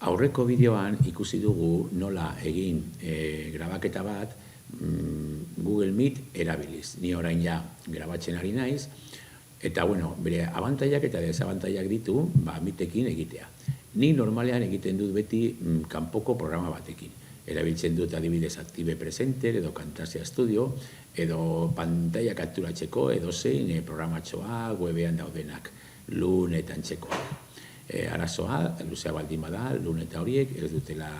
Aurreko bideoan ikusi dugu nola egin grabaketa bat Google Meet erabiliz. Ni orain ja grabatzen ari naiz, eta bere abantaiak eta desabantaiak ditu, Meetekin egitea. Ni normalean egiten dut beti kanpoko programa batekin. Erabiltzen dut adibidez Active Presenter edo Camtasia Studio, edo pantaila kapturatzeko edo zein programatxoa webean daudenak, Loon eta antzekoak. Arazoa, luzea baldin bada, Loon eta horiek ez dutela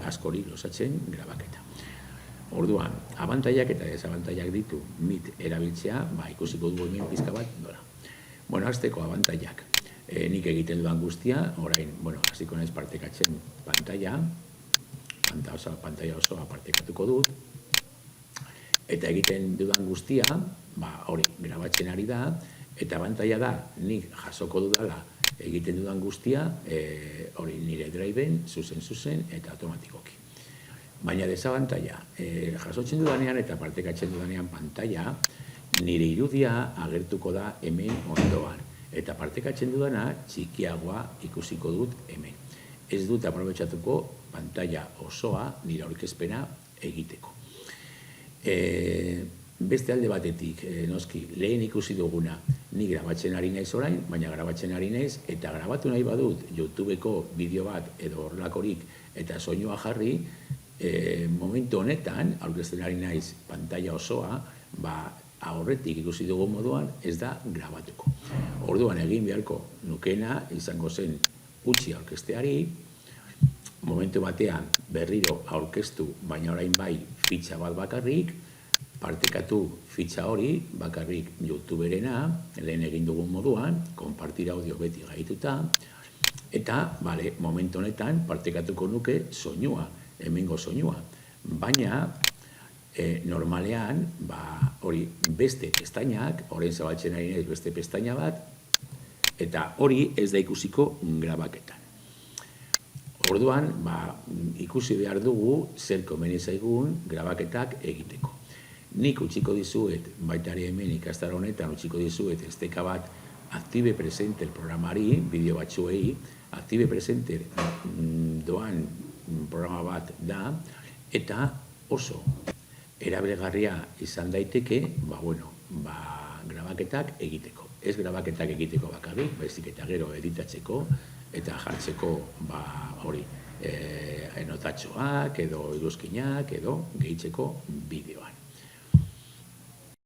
askorik losatzen grabaketa. Orduan, abantaiak eta desabantaiak ditu Meet erabiltzea, ikusiko dugu hemen pizka bat nola. Hasteko abantaiak. Nik egiten dudan guztia, orain, hasiko naiz partekatzen pantaila osoa partekatuko dut, eta egiten dudan guztia, hori, grabatzen ari da, eta abantaila da, nik jasoko dudala egiten dudan guztia, hori nire driven, zuzen, eta automatikoki. Baina desabantaila, jasotzen dudanean eta partekatzen dudanean pantaila, nire irudia agertuko da hemen ondoan. Eta partekatzen dudana txikiagoa ikusiko dut hemen. Ez dut aprobetxatuko pantaila osoa nire aurkezpena egiteko. Beste alde batetik, noski, lehen ikusi duguna, ni grabatzen ari naiz orain, baina grabatzen ari naiz, eta grabatu nahi badut YouTubeko bideo bat edo horrelakorik eta soinua jarri, momentu honetan, aurkezten ari naiz pantaila osoa, aurretik ikusi dugu moduan ez da grabatuko. Orduan egin beharko nukena izango zen utzi aurkezteari, momentu batean berriro aurkeztu, baina orain bai fitxa bat bakarrik, partekatu fitxa hori bakarrik YouTuberena, lehen egin dugun moduan, konpartir audio beti gaituta, eta momentu honetan partekatuko nuke soinua, hemengo soinua. Baina normalean, hori beste pestainak, orain zabaltzen ari naiz beste pestaina bat, eta hori ez da ikusiko grabaketan. Orduan, ikusi behar dugu zer komeni zaigun grabaketak egiteko. Nik utziko dizuet, baita ere hemen ikastaro honetan utziko dizuet esteka bat Active Presenter programari, bideo batzuei, Active Presenter doan programa bat da, eta oso erabilgarria izan daiteke, grabaketak egiteko. Ez grabaketak egiteko bakarrik, baizik eta gero editatzeko eta jartzeko hori notatxoak edo iruzkinak edo gehitzeko bideoan.